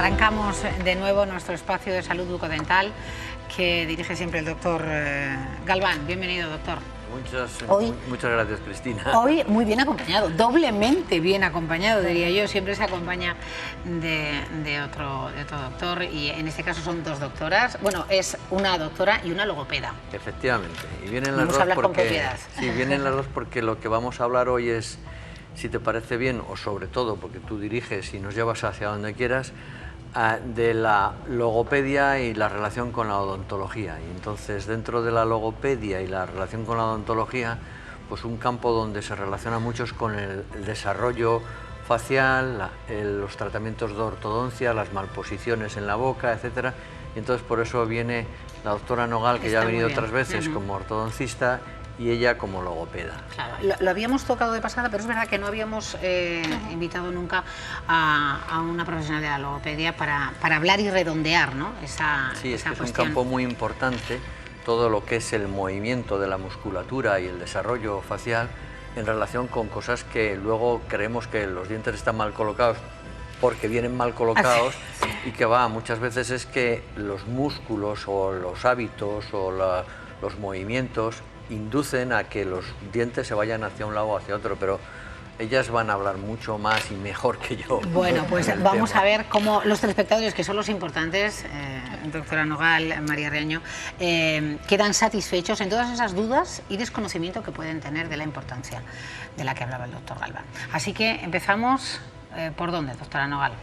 Arrancamos de nuevo nuestro espacio de salud bucodental que dirige siempre el doctor Galván. Bienvenido, doctor. Muchas gracias, Cristina. Hoy muy bien acompañado, doblemente bien acompañado, diría yo. Siempre se acompaña de otro doctor y en este caso son dos doctoras. Bueno, es una doctora y una logopeda. Efectivamente. Y vienen las vamos dos a hablar porque, con propiedad. Sí, vienen las dos porque lo que vamos a hablar hoy es, si te parece bien, o sobre todo porque tú diriges y nos llevas hacia donde quieras, de la logopedia y la relación con la odontología. Y entonces, dentro de la logopedia y la relación con la odontología, pues un campo donde se relaciona mucho con el desarrollo facial, los tratamientos de ortodoncia, las malposiciones en la boca, etcétera. Y entonces por eso viene la doctora Nogal, que ya ha venido otras veces como ortodoncista, y ella como logopeda. Claro, lo habíamos tocado de pasada, pero es verdad que no habíamos invitado nunca a una profesional de la logopedia para hablar y redondear, ¿no? esa es cuestión. un campo muy importante, todo lo que es el movimiento de la musculatura y el desarrollo facial en relación con cosas que luego creemos que los dientes están mal colocados porque vienen mal colocados y que muchas veces es que los músculos o los hábitos o los movimientos inducen a que los dientes se vayan hacia un lado o hacia otro, pero ellas van a hablar mucho más y mejor que yo. Bueno, pues vamos a ver cómo los telespectadores, que son los importantes, doctora Nogal, María Reaño, quedan satisfechos en todas esas dudas y desconocimiento que pueden tener de la importancia de la que hablaba el doctor Galván. Así que empezamos, ¿por dónde, doctora Nogal?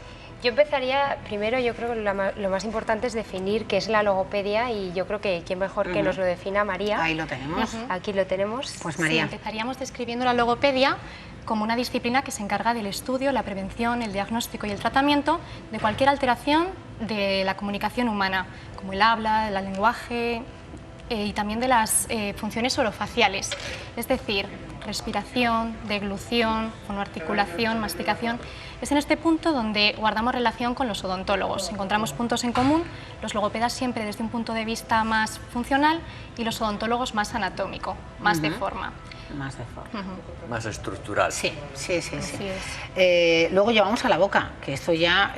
Yo empezaría, primero, yo creo que lo más importante es definir qué es la logopedia y yo creo que quién mejor que nos lo defina, María. Ahí lo tenemos. Aquí lo tenemos. Pues María. Sí, empezaríamos describiendo la logopedia como una disciplina que se encarga del estudio, la prevención, el diagnóstico y el tratamiento de cualquier alteración de la comunicación humana, como el habla, el lenguaje y también de las funciones orofaciales, es decir, respiración, deglución, fonoarticulación, masticación. Es en este punto donde guardamos relación con los odontólogos. Encontramos puntos en común, los logopedas siempre desde un punto de vista más funcional y los odontólogos más anatómico, más de forma. Más de forma. Más estructural. Sí. Así es. Luego llevamos a la boca, que esto ya,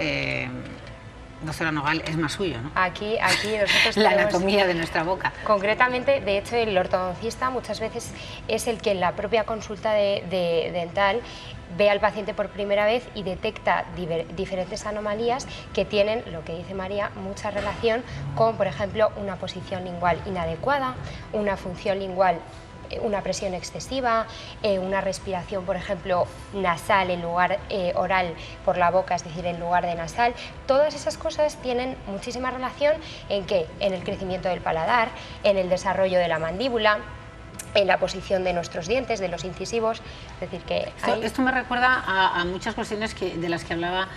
doctora Nogal, es más suyo, ¿no? Aquí nosotros la anatomía de nuestra boca. Concretamente, de hecho, el ortodoncista muchas veces es el que en la propia consulta dental ve al paciente por primera vez y detecta diferentes anomalías que tienen, lo que dice María, mucha relación con, por ejemplo, una posición lingual inadecuada, una función lingual, una presión excesiva, una respiración, por ejemplo, nasal en lugar oral por la boca, es decir, en lugar de nasal. Todas esas cosas tienen muchísima relación en ¿qué? En el crecimiento del paladar, en el desarrollo de la mandíbula, en la posición de nuestros dientes, de los incisivos, es decir que... Esto me recuerda a muchas cuestiones de las que hablaba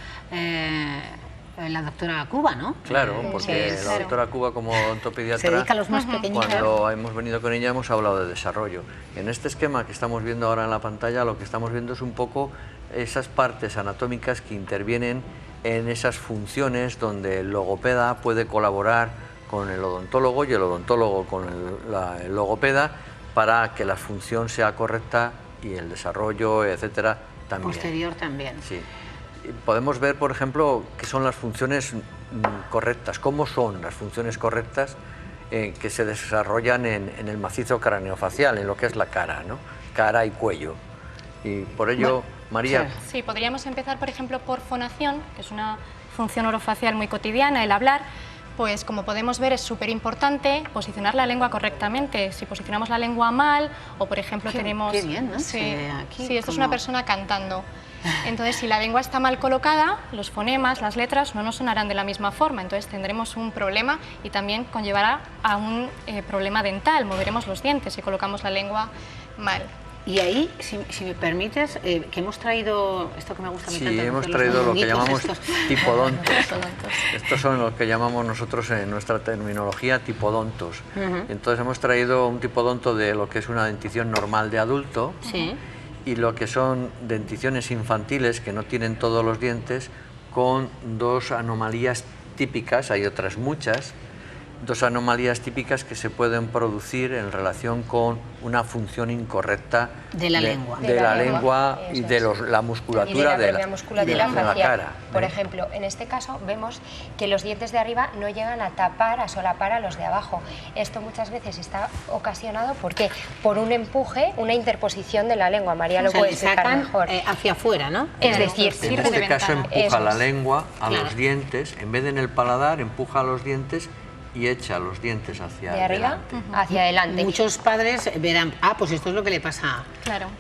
la doctora Cuba, ¿no? Claro, porque la doctora Cuba como odontopediatra, se dedica a los más pequeñitos. Cuando hemos venido con ella hemos hablado de desarrollo. En este esquema que estamos viendo ahora en la pantalla, lo que estamos viendo es un poco esas partes anatómicas que intervienen en esas funciones donde el logopeda puede colaborar con el odontólogo y el odontólogo con el logopeda para que la función sea correcta y el desarrollo, etcétera, también. Posterior también. Sí. Podemos ver, por ejemplo, qué son las funciones correctas, cómo son las funciones correctas que se desarrollan en el macizo craneofacial, en lo que es la cara, ¿no? Cara y cuello. Y por ello, María... Sí, podríamos empezar, por ejemplo, por fonación, que es una función orofacial muy cotidiana, el hablar. Pues como podemos ver es súper importante posicionar la lengua correctamente. Si posicionamos la lengua mal o por ejemplo tenemos... Qué bien, ¿no? Sí, aquí sí, esto es una persona cantando. Entonces si la lengua está mal colocada, los fonemas, las letras no nos sonarán de la misma forma, entonces tendremos un problema y también conllevará a un problema dental, moveremos los dientes si colocamos la lengua mal. Y ahí, si me permites, que hemos traído esto que me gusta Sí, tanto, hemos traído lo que llamamos tipodontos. Tipodontos. Estos son los que llamamos nosotros en nuestra terminología tipodontos. Entonces hemos traído un tipodonto de lo que es una dentición normal de adulto y lo que son denticiones infantiles que no tienen todos los dientes con dos anomalías típicas, hay otras muchas, dos anomalías típicas que se pueden producir en relación con una función incorrecta de la lengua. De la lengua y de la musculatura de la musculatura de la facial. cara. Por ejemplo, en este caso vemos que los dientes de arriba no llegan a tapar, a solapar a los de abajo. Esto muchas veces está ocasionado por un empuje, una interposición de la lengua. María lo puede explicar mejor. Hacia afuera, ¿no? Es decir, en este caso empuja la lengua a los dientes, en vez de en el paladar, empuja a los dientes y echa los dientes hacia adelante. Hacia adelante. Muchos padres verán, pues esto es lo que le pasa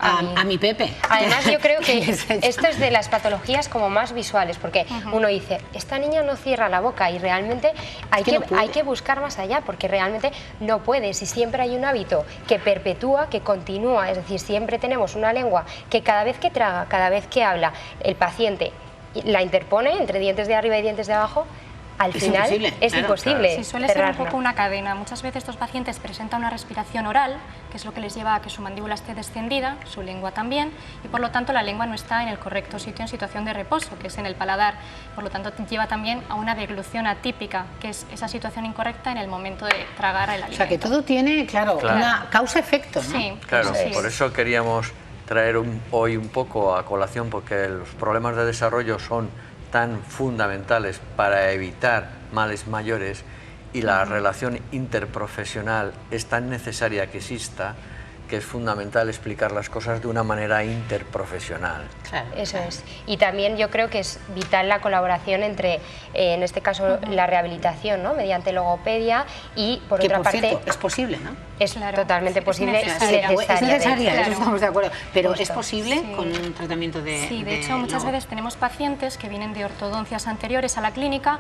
a mi Pepe. Además, yo creo que esto es de las patologías como más visuales, porque uno dice, esta niña no cierra la boca, y realmente hay que buscar más allá, porque realmente no puede. Si siempre hay un hábito que perpetúa, que continúa, es decir, siempre tenemos una lengua que cada vez que traga, cada vez que habla, el paciente la interpone entre dientes de arriba y dientes de abajo, al final es imposible. Sí, suele ser un poco una cadena. Muchas veces estos pacientes presentan una respiración oral, que es lo que les lleva a que su mandíbula esté descendida, su lengua también, y por lo tanto la lengua no está en el correcto sitio en situación de reposo, que es en el paladar. Por lo tanto lleva también a una deglución atípica, que es esa situación incorrecta en el momento de tragar el alimento. O sea, que todo tiene, claro. Una causa-efecto, ¿no? Sí, claro, por eso queríamos traer hoy un poco a colación, porque los problemas de desarrollo son tan fundamentales para evitar males mayores, y la relación interprofesional es tan necesaria que exista, que es fundamental explicar las cosas de una manera interprofesional. Claro, eso es. Y también yo creo que es vital la colaboración entre, en este caso, la rehabilitación, ¿no?, mediante logopedia, y por otra parte... Cierto, es posible, ¿no? Es totalmente posible y necesaria. Es necesaria, eso estamos de acuerdo. Pero Justo. ¿es posible con un tratamiento de...? Sí, de hecho muchas veces tenemos pacientes que vienen de ortodoncias anteriores a la clínica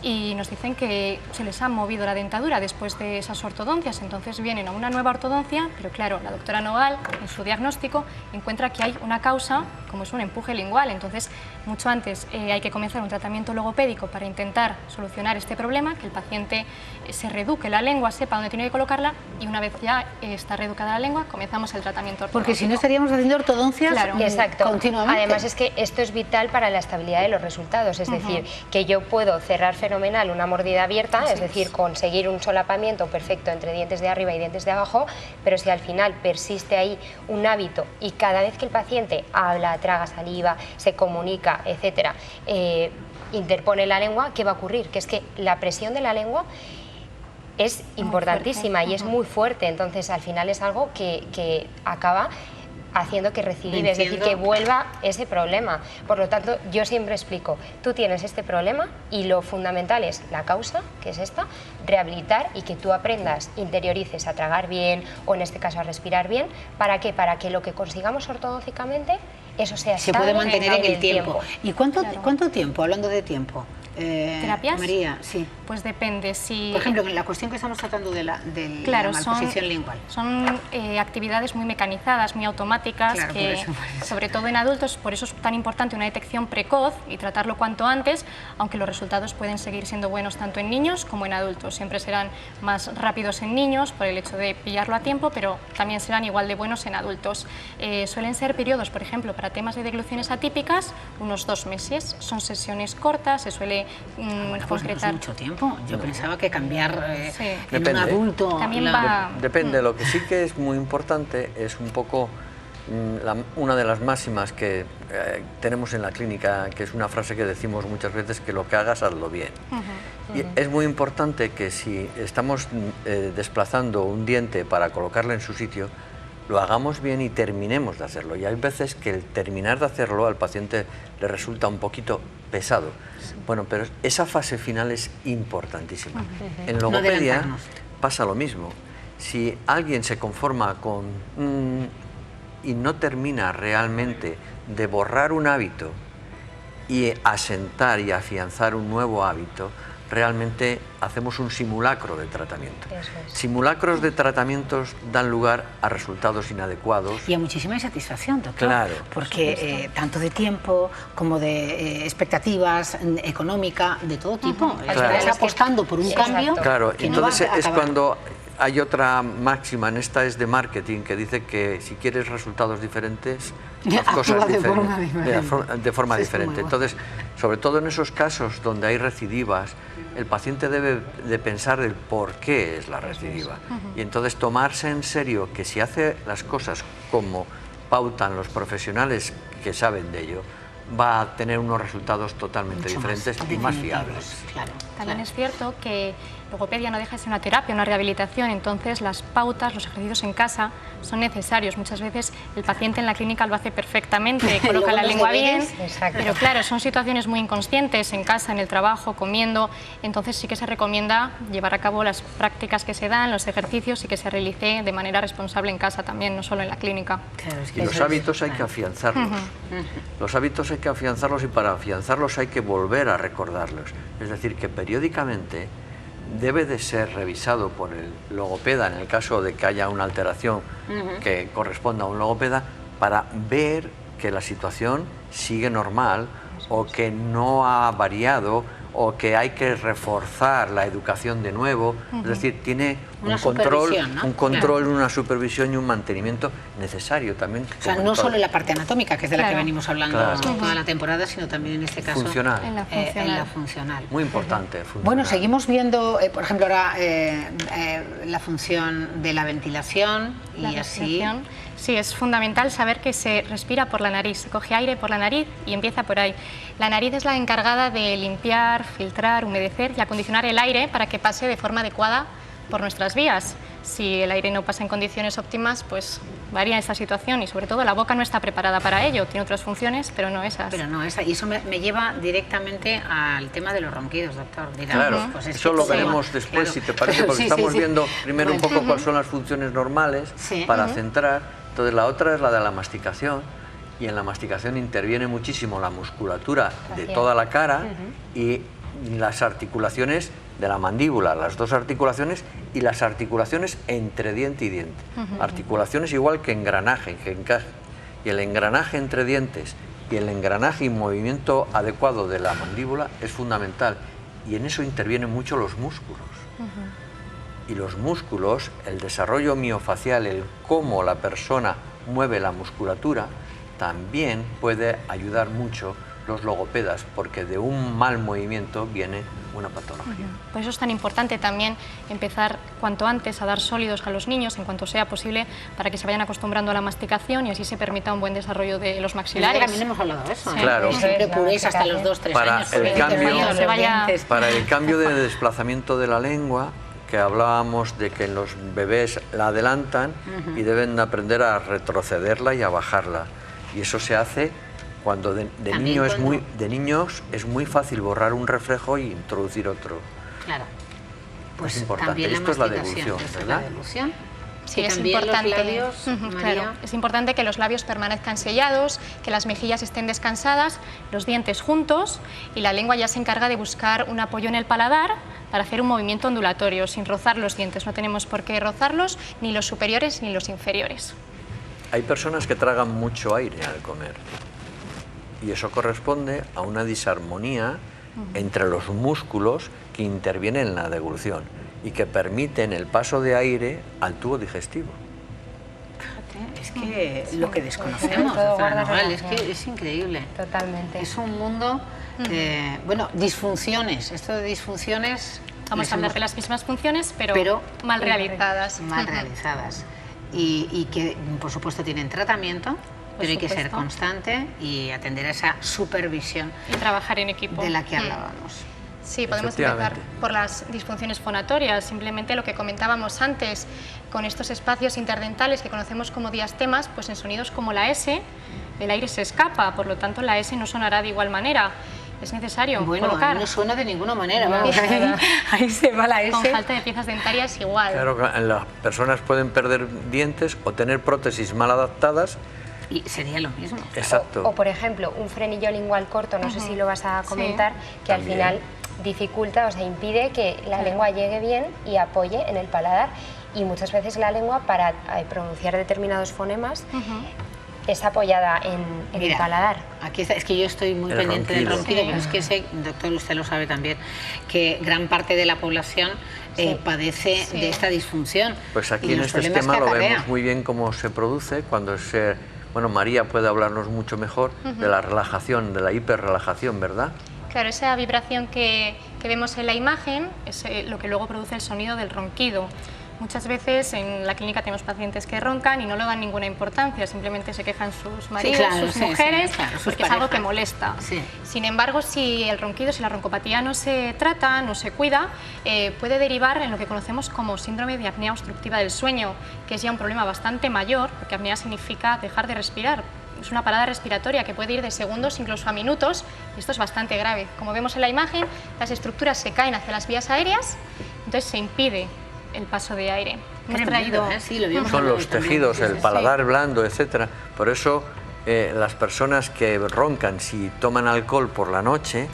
y nos dicen que se les ha movido la dentadura después de esas ortodoncias, entonces vienen a una nueva ortodoncia, pero claro, la doctora Nogal en su diagnóstico encuentra que hay una causa, como es un empuje lingual. Entonces mucho antes hay que comenzar un tratamiento logopédico para intentar solucionar este problema, que el paciente se reeduque la lengua, sepa dónde tiene que colocarla, y una vez ya está reeducada la lengua, comenzamos el tratamiento ortodóntico. Porque si no estaríamos haciendo ortodoncias continuamente. Además es que esto es vital para la estabilidad de los resultados, es decir, que yo puedo cerrar fenomenal una mordida abierta, es decir, conseguir un solapamiento perfecto entre dientes de arriba y dientes de abajo, pero si al final persiste ahí un hábito y cada vez que el paciente habla, traga saliva, se comunica, etcétera, interpone la lengua, ¿qué va a ocurrir? Que es que la presión de la lengua es importantísima y es muy fuerte, entonces al final es algo que acaba haciendo que recidive, es decir, que vuelva ese problema. Por lo tanto, yo siempre explico, tú tienes este problema y lo fundamental es la causa, que es esta, rehabilitar, y que tú aprendas, interiorices a tragar bien, o en este caso a respirar bien. ¿Para qué? Para que lo que consigamos ortodóncicamente, eso sea se puede mantener en el tiempo. ¿Y cuánto tiempo, hablando de tiempo? ¿Terapias? María, sí. Pues depende. Si, por ejemplo, en la cuestión que estamos tratando de la malposición lingual. Son actividades muy mecanizadas, muy automáticas, que por eso. Sobre todo en adultos, por eso es tan importante una detección precoz y tratarlo cuanto antes, aunque los resultados pueden seguir siendo buenos tanto en niños como en adultos. Siempre serán más rápidos en niños por el hecho de pillarlo a tiempo, pero también serán igual de buenos en adultos. Suelen ser periodos, por ejemplo, para temas de degluciones atípicas, unos 2 meses. Son sesiones cortas, se suele concretar. No es mucho tiempo. Yo pensaba que cambiar en Depende. un adulto... También Depende. Lo que sí que es muy importante es un poco una de las máximas que tenemos en la clínica, que es una frase que decimos muchas veces, que lo que hagas, hazlo bien. Y es muy importante que si estamos desplazando un diente para colocarlo en su sitio, lo hagamos bien y terminemos de hacerlo. Y hay veces que el terminar de hacerlo al paciente le resulta un poquito pesado. Bueno, pero esa fase final es importantísima. En logopedia pasa lo mismo. Si alguien se conforma con y no termina realmente de borrar un hábito y asentar y afianzar un nuevo hábito, realmente hacemos un simulacro de tratamiento. Simulacros de tratamientos dan lugar a resultados inadecuados. Y a muchísima insatisfacción, doctor. Claro. Porque tanto de tiempo como de expectativas, económica, de todo tipo. Estás apostando por un cambio. Claro, entonces es cuando hay otra máxima, en esta es de marketing, que dice que si quieres resultados diferentes, haz cosas de diferentes, forma diferente. de forma Sí, diferente. es muy bueno. Entonces, sobre todo en esos casos donde hay recidivas, el paciente debe de pensar el por qué es la recidiva. Y entonces tomarse en serio que si hace las cosas como pautan los profesionales que saben de ello, va a tener unos resultados totalmente Mucho diferentes más y más definitivos, fiables. claro, También claro. es cierto que logopedia no deja de ser una terapia, una rehabilitación, entonces las pautas, los ejercicios en casa son necesarios. Muchas veces el paciente en la clínica lo hace perfectamente, coloca Luego la los lengua bien, deberes, exacto. pero claro, son situaciones muy inconscientes en casa, en el trabajo, comiendo, entonces sí que se recomienda llevar a cabo las prácticas que se dan, los ejercicios y que se realice de manera responsable en casa también, no solo en la clínica. Claro, es que Y los eso es- hábitos hay que afianzarlos. Los hábitos hay que afianzarlos y para afianzarlos hay que volver a recordarlos. Es decir, que periódicamente debe de ser revisado por el logopeda en el caso de que haya una alteración que corresponda a un logopeda para ver que la situación sigue normal o que no ha variado o que hay que reforzar la educación de nuevo. Es decir, tiene Una un control, supervisión, ¿no? un control, una supervisión y un mantenimiento necesario también. O sea, como no en todo. solo en la parte anatómica, que es de la que Claro. venimos hablando Claro. toda la temporada, sino también en este caso Funcional. En la en funcional. la funcional. Muy importante. funcional. Bueno, seguimos viendo, por ejemplo, ahora la función de la ventilación y La así. respiración. Sí, es fundamental saber que se respira por la nariz, se coge aire por la nariz y empieza por ahí. La nariz es la encargada de limpiar, filtrar, humedecer y acondicionar el aire para que pase de forma adecuada por nuestras vías. Si el aire no pasa en condiciones óptimas, pues varía esta situación y sobre todo la boca no está preparada para ello, tiene otras funciones, pero no esas. Pero no, y eso me lleva directamente al tema de los ronquidos, doctor. Dirán, Claro, pues es eso que lo todo- veremos después, claro. si te parece, porque Sí, estamos sí, sí. viendo primero un Bueno. poco cuáles son las funciones normales Sí. para centrar. Entonces la otra es la de la masticación y en la masticación interviene muchísimo la musculatura de Facial. toda la cara y las articulaciones de la mandíbula, las dos articulaciones y las articulaciones entre diente y diente. Articulaciones igual que engranaje, que encaje. Y el engranaje entre dientes y el engranaje y movimiento adecuado de la mandíbula es fundamental. Y en eso intervienen mucho los músculos. Y los músculos, el desarrollo miofacial, el cómo la persona mueve la musculatura, también puede ayudar mucho los logopedas, porque de un mal movimiento viene una patología. Por eso es tan importante también empezar cuanto antes a dar sólidos a los niños, en cuanto sea posible, para que se vayan acostumbrando a la masticación y así se permita un buen desarrollo de los maxilares. También hemos hablado de eso. Sí. ¿eh? Claro. Siempre Eso es, purés la hasta los masticación. 2-3 Para años. el porque cambio- te fallan se vaya- los dientes. Para el cambio de desplazamiento de la lengua, que hablábamos de que en los bebés la adelantan y deben aprender a retrocederla y a bajarla. Y eso se hace cuando de También niño es cuando- de niños es muy fácil borrar un reflejo y introducir otro. Claro. Pues Es importante. también la Esto es la masticación, devolución, esto es ¿verdad? la devolución. Sí, Y es también importante. los labios, Ujú, María. claro. Es importante que los labios permanezcan sellados, que las mejillas estén descansadas, los dientes juntos y la lengua ya se encarga de buscar un apoyo en el paladar para hacer un movimiento ondulatorio, sin rozar los dientes. No tenemos por qué rozarlos, ni los superiores ni los inferiores. Hay personas que tragan mucho aire al comer y eso corresponde a una disarmonía entre los músculos que intervienen en la deglución y que permiten el paso de aire al tubo digestivo. Fíjate, es que lo que desconocemos, Todo doctora guarda Nogal, es relación. que es increíble. Totalmente. Es un mundo, bueno, disfunciones. Esto de disfunciones... Vamos les a hablar hemos- de las mismas funciones, pero, pero mal realizadas. mal Ujú. realizadas. Y que, por supuesto, tienen tratamiento, pero hay que ser supuesto. constante y atender a esa supervisión Y trabajar en equipo. de la que Mm. hablábamos. Sí, podemos empezar Efectivamente. por las disfunciones fonatorias, simplemente lo que comentábamos antes, con estos espacios interdentales que conocemos como diastemas, pues en sonidos como la S, el aire se escapa, por lo tanto la S no sonará de igual manera. Es necesario Bueno, colocar. no suena de ninguna manera, No, vamos, nada. ahí se va la S. Con falta de piezas dentarias igual. Claro que las personas pueden perder dientes o tener prótesis mal adaptadas. Y sería lo mismo. Exacto. O, por ejemplo, un frenillo lingual corto, no sé si lo vas a comentar, que al También. final dificulta, o sea, impide que la lengua llegue bien y apoye en el paladar. Y muchas veces la lengua, para pronunciar determinados fonemas, es apoyada en el Mira, paladar. Aquí está, es que yo estoy muy El pendiente del ronquido. ronquido, pero es que sé, doctor, usted lo sabe también, que gran parte de la población padece de esta disfunción. Pues y aquí en los este problemas tema que lo acarrea. vemos muy bien cómo se produce cuando se... Bueno, María puede hablarnos mucho mejor de la relajación, de la hiperrelajación, ¿verdad? Claro, esa vibración que vemos en la imagen es lo que luego produce el sonido del ronquido. Muchas veces en la clínica tenemos pacientes que roncan y no le dan ninguna importancia, simplemente se quejan sus maridos, claro, sus sí, mujeres, sí, claro, sus porque es algo que parejas. molesta. Sí. Sin embargo, si el ronquido, si la roncopatía no se trata, no se cuida, puede derivar en lo que conocemos como síndrome de apnea obstructiva del sueño, que es ya un problema bastante mayor, porque apnea significa dejar de respirar. Es una parada respiratoria que puede ir de segundos incluso a minutos, y esto es bastante grave. Como vemos en la imagen, las estructuras se caen hacia las vías aéreas, entonces se impide el paso de aire. Hemos Tremendo, traído- sí, lo vimos Son hoy los también. tejidos, Sí, el sí, paladar blando, etcétera. Por eso las personas que roncan, si toman alcohol por la noche,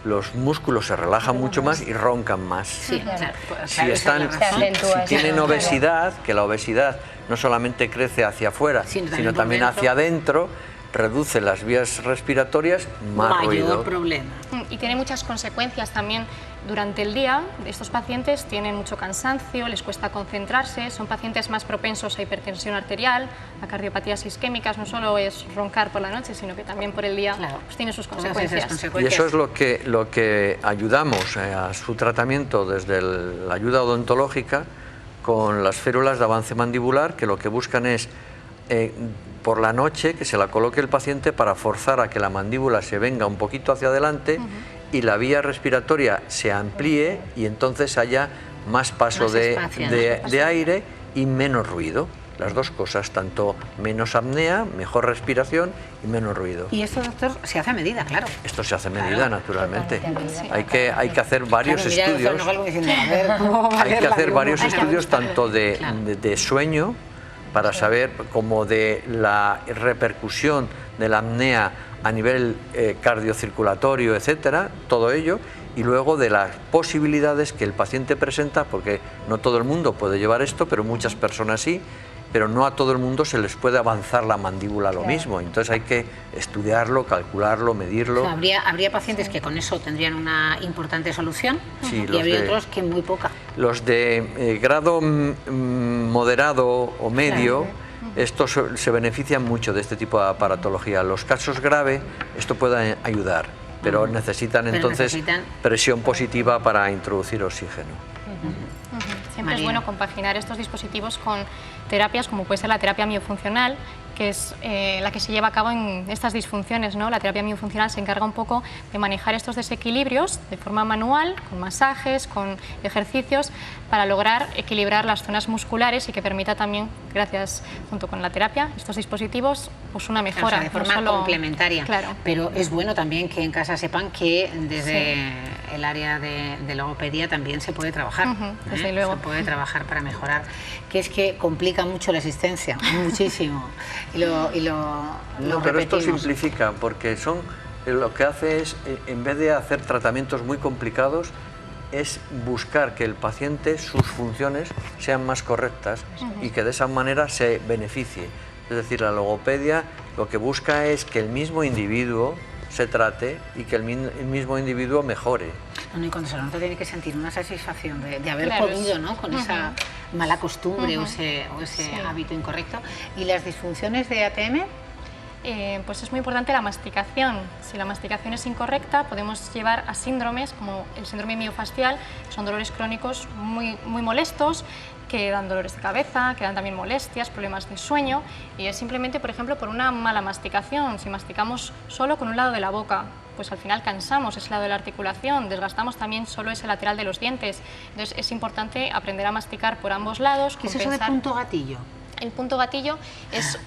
los músculos se relajan mucho más y roncan más. Sí, claro, pues, Si, claro, esa es la están, razón. Se acentúa si tienen eso, obesidad, que la obesidad no solamente crece hacia afuera, Sino también sino por también dentro. hacia adentro, reduce las vías respiratorias, más mayor ruido. problema. Y tiene muchas consecuencias también durante el día. Estos pacientes tienen mucho cansancio, les cuesta concentrarse, son pacientes más propensos a hipertensión arterial, a cardiopatías isquémicas. No solo es roncar por la noche, sino que también por el día Claro. pues tiene sus Todas esas consecuencias. Y consecuencias. eso es lo que ayudamos a su tratamiento desde la ayuda odontológica con las férulas de avance mandibular, que lo que buscan es por la noche que se la coloque el paciente para forzar a que la mandíbula se venga un poquito hacia adelante y la vía respiratoria se amplíe y entonces haya más paso Más de, espacio, de- ¿no? de aire y menos ruido. Las dos cosas, tanto menos apnea, mejor respiración y menos ruido. Y esto, doctor, se hace a medida, claro. Esto se hace a medida, naturalmente. totalmente a medida. Hay que hacer varios Claro, mira, doctor estudios. Nogal como diciendo, a ver, ¿cómo va a Hay ser que la hacer broma? varios Hay que estudios buscarlo. tanto Claro. de sueño para saber como de la repercusión de la apnea a nivel cardiocirculatorio, etcétera, todo ello, y luego de las posibilidades que el paciente presenta, porque no todo el mundo puede llevar esto, pero muchas personas sí, pero no a todo el mundo se les puede avanzar la mandíbula lo mismo, entonces hay que estudiarlo, calcularlo, O medirlo. sea, habría pacientes que con eso tendrían una importante solución Sí, y los habría de- otros que muy poca. Los de grado moderado o medio, estos se benefician mucho de este tipo de aparatología. Los casos graves, esto puede ayudar, pero necesitan Pero entonces necesitan- presión positiva para introducir oxígeno. Siempre María. es bueno compaginar estos dispositivos con terapias como puede ser la terapia miofuncional, que es la que se lleva a cabo en estas disfunciones, ¿no? La terapia miofuncional se encarga un poco de manejar estos desequilibrios de forma manual, con masajes, con ejercicios, para lograr equilibrar las zonas musculares y que permita también, gracias, junto con la terapia, estos dispositivos, pues una O mejora. sea, de no forma solo- complementaria. Claro. Pero es bueno también que en casa sepan que desde el área de logopedia también se puede trabajar. desde luego. Se puede trabajar para mejorar. Que es que complica mucho la existencia, muchísimo. Y lo No, pero esto repetimos. simplifica, porque lo que hace es, en vez de hacer tratamientos muy complicados, es buscar que el paciente, sus funciones sean más correctas y que de esa manera se beneficie. Es decir, la logopedia lo que busca es que el mismo individuo se trate y que el mismo individuo mejore. No, y cuando se lo nota tiene que sentir una satisfacción de haber Claro, podido, ¿no? Con esa mala costumbre o ese Sí. hábito incorrecto. ¿Y las disfunciones de ATM? Pues es muy importante la masticación. Si la masticación es incorrecta, podemos llevar a síndromes como el síndrome miofascial, que son dolores crónicos muy molestos, que dan dolores de cabeza, que dan también molestias, problemas de sueño, y es simplemente, por ejemplo, por una mala masticación. Si masticamos solo con un lado de la boca, pues al final cansamos ese lado de la articulación, desgastamos también solo ese lateral de los dientes. Entonces es importante aprender a masticar por ambos lados. ¿Qué es eso de compensar- punto gatillo? El punto gatillo es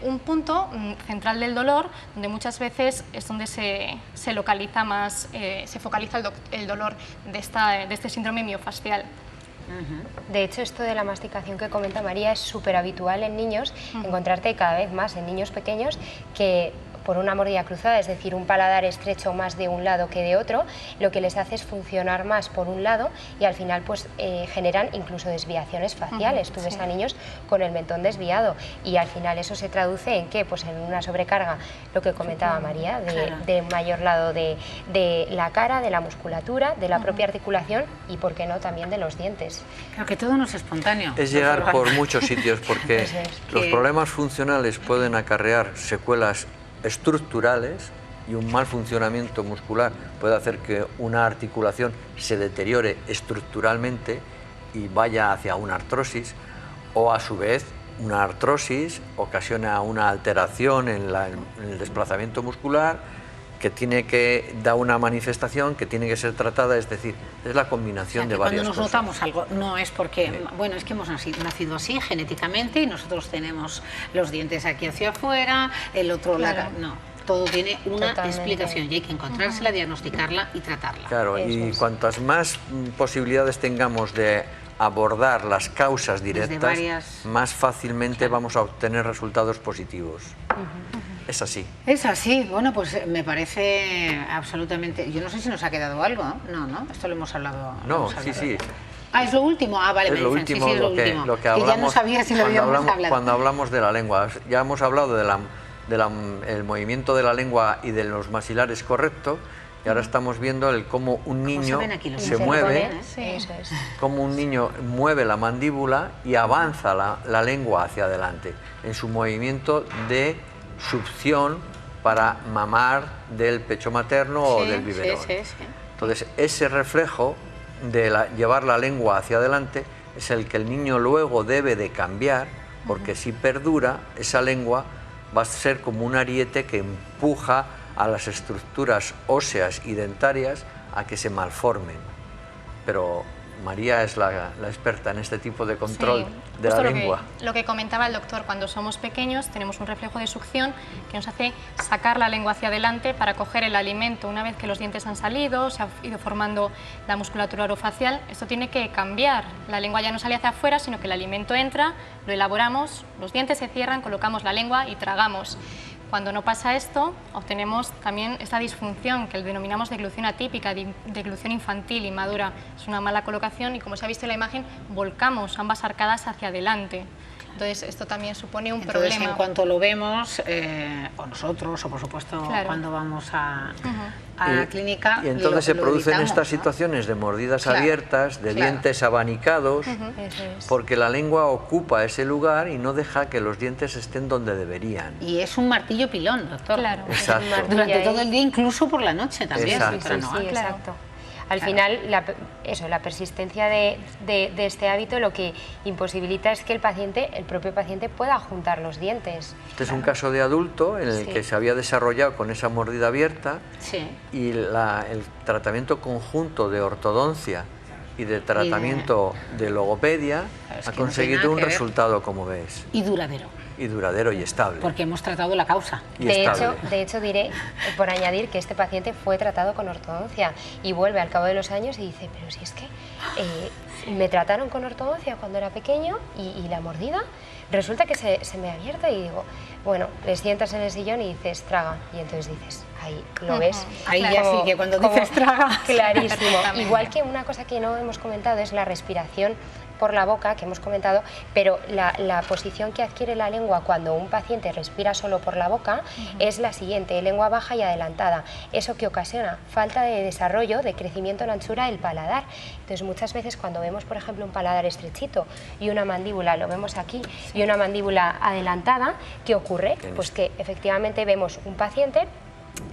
un punto central del dolor, donde muchas veces es donde se localiza más, se focaliza el dolor de este síndrome miofascial. De hecho, esto de la masticación que comenta María es súper habitual en niños, encontrarte cada vez más en niños pequeños que por una mordida cruzada, es decir, un paladar estrecho más de un lado que de otro, lo que les hace es funcionar más por un lado y al final pues generan incluso desviaciones faciales. Tú ves a niños con el mentón desviado y al final eso se traduce en ¿qué? Pues en una sobrecarga, lo que comentaba María, de mayor lado de la cara, de la musculatura, de la propia articulación y, por qué no, también de los dientes. Claro que todo no es espontáneo. Es llegar por muchos sitios porque los problemas funcionales pueden acarrear secuelas estructurales y un mal funcionamiento muscular puede hacer que una articulación se deteriore estructuralmente y vaya hacia una artrosis, o a su vez una artrosis ocasiona una alteración en el desplazamiento muscular que tiene que dar una manifestación que tiene que ser tratada, es decir, es la combinación de varias cosas. Cuando nos notamos algo, no es porque, bueno, es que hemos nacido así genéticamente y nosotros tenemos los dientes aquí hacia afuera, el otro lado, no. Todo tiene una explicación y hay que encontrársela, diagnosticarla y tratarla. Claro, y cuantas más posibilidades tengamos de abordar las causas directas, más fácilmente vamos a obtener resultados positivos. Es así. Es así. Bueno, pues me parece absolutamente... Yo no sé si nos ha quedado algo. No, esto lo hemos hablado. No, sí. Ah, ¿es lo último? Ah, vale, es lo último, sí, es lo último. Lo que hablamos, que ya no sabía si lo habíamos hablado. Cuando hablamos de la lengua, ya hemos hablado del movimiento de la lengua y de los maxilares correcto, y ahora estamos viendo cómo un niño se mueve, cómo un niño mueve la mandíbula y avanza la lengua hacia adelante en su movimiento de succión para mamar del pecho materno o del biberón. Entonces, ese reflejo de llevar la lengua hacia adelante es el que el niño luego debe de cambiar, porque si perdura, esa lengua va a ser como un ariete que empuja a las estructuras óseas y dentarias a que se malformen. Pero María es la experta en este tipo de control de la lengua. Lo que comentaba el doctor, cuando somos pequeños tenemos un reflejo de succión que nos hace sacar la lengua hacia adelante para coger el alimento. Una vez que los dientes han salido, se ha ido formando la musculatura orofacial, esto tiene que cambiar. La lengua ya no sale hacia afuera, sino que el alimento entra, lo elaboramos, los dientes se cierran, colocamos la lengua y tragamos. Cuando no pasa esto, obtenemos también esta disfunción que denominamos deglución atípica, deglución infantil y madura. Es una mala colocación y, como se ha visto en la imagen, volcamos ambas arcadas hacia adelante. Entonces, esto también supone un problema. En cuanto lo vemos, o nosotros, o por supuesto cuando vamos a la clínica... Y entonces se producen estas situaciones de mordidas abiertas, de dientes abanicados, porque la lengua ocupa ese lugar y no deja que los dientes estén donde deberían. Y es un martillo pilón, doctor. Claro. Exacto. Durante todo el día, incluso por la noche también. Exacto. Al final, la persistencia de este hábito lo que imposibilita es que el propio paciente pueda juntar los dientes. Este es un caso de adulto en el que se había desarrollado con esa mordida abierta y el tratamiento conjunto de ortodoncia y de tratamiento de logopedia ha conseguido un resultado, como ves. Y duradero. Y duradero y estable. Porque hemos tratado la causa. De hecho, diré, por añadir, que este paciente fue tratado con ortodoncia y vuelve al cabo de los años y dice, pero si es que me trataron con ortodoncia cuando era pequeño y la mordida, resulta que se me ha abierto y digo, bueno, le sientas en el sillón y dices, traga, y entonces dices, ahí, ¿lo ves? Ahí ya sí que cuando dices traga. Clarísimo. Igual que una cosa que no hemos comentado es la respiración por la boca, que hemos comentado, pero la posición que adquiere la lengua cuando un paciente respira solo por la boca es la siguiente: lengua baja y adelantada. Eso que ocasiona falta de desarrollo, de crecimiento en la anchura del paladar. Entonces, muchas veces cuando vemos, por ejemplo, un paladar estrechito y una mandíbula, lo vemos aquí, y una mandíbula adelantada, ¿qué ocurre? Pues que efectivamente vemos un paciente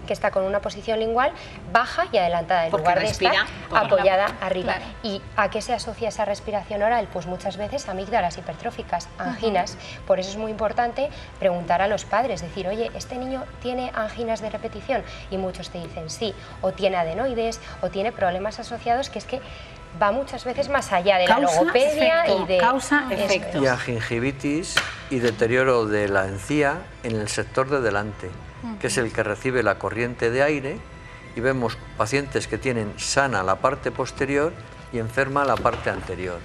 que está con una posición lingual baja y adelantada, en lugar de estar apoyada arriba. Claro. ¿Y a qué se asocia esa respiración oral? Pues muchas veces amígdalas hipertróficas, anginas. Por eso es muy importante preguntar a los padres, decir, oye, ¿este niño tiene anginas de repetición? Y muchos te dicen sí, o tiene adenoides, o tiene problemas asociados, que es que va muchas veces más allá de la logopedia y de... Causa-efecto. Y a gingivitis y deterioro de la encía en el sector de delante, que es el que recibe la corriente de aire, y vemos pacientes que tienen sana la parte posterior y enferma la parte anterior.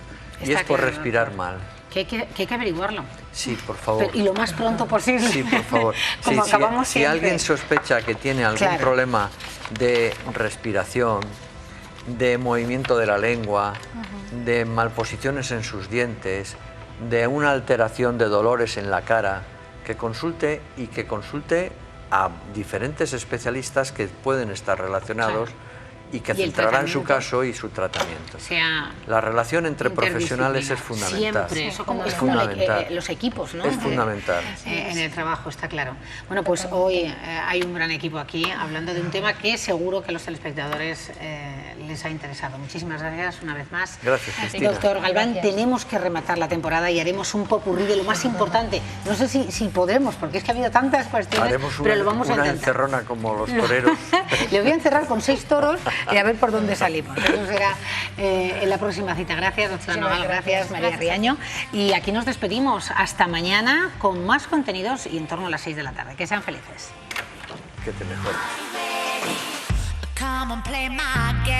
Y es por respirar mal. Que hay que averiguarlo. Sí, por favor. Y lo más pronto posible. Sí, por favor. Como Sí, acabamos si siempre. alguien sospecha que tiene algún Claro. problema de respiración, de movimiento de la lengua, de malposiciones en sus dientes, de una alteración de dolores en la cara, que consulte a diferentes especialistas que pueden estar relacionados y que Y el centrarán su tratamiento. caso y su tratamiento. O sea, La relación entre profesionales es interdisciplinar. fundamental. Siempre, eso como, es es como fundamental. los equipos, ¿no? Es fundamental. En el trabajo, está claro. Bueno, pues hoy hay un gran equipo aquí hablando de un tema que seguro que a los telespectadores les ha interesado. Muchísimas gracias una vez más. Gracias, Cristina. Doctor Galván, Gracias. tenemos que rematar la temporada y haremos un popurrí de lo más importante. No sé si podremos, porque es que ha habido tantas cuestiones, Haremos pero lo vamos a una intentar. encerrona como los toreros. Le voy a encerrar con 6 toros y a ver por dónde salimos. Eso será en la próxima cita. Gracias, doctora Muchísimas Nogal. Gracias, gracias. María Gracias. Riaño. Y aquí nos despedimos. Hasta mañana con más contenidos y en torno a las 6 de la tarde. Que sean felices. Que te mejores. Come and play my game.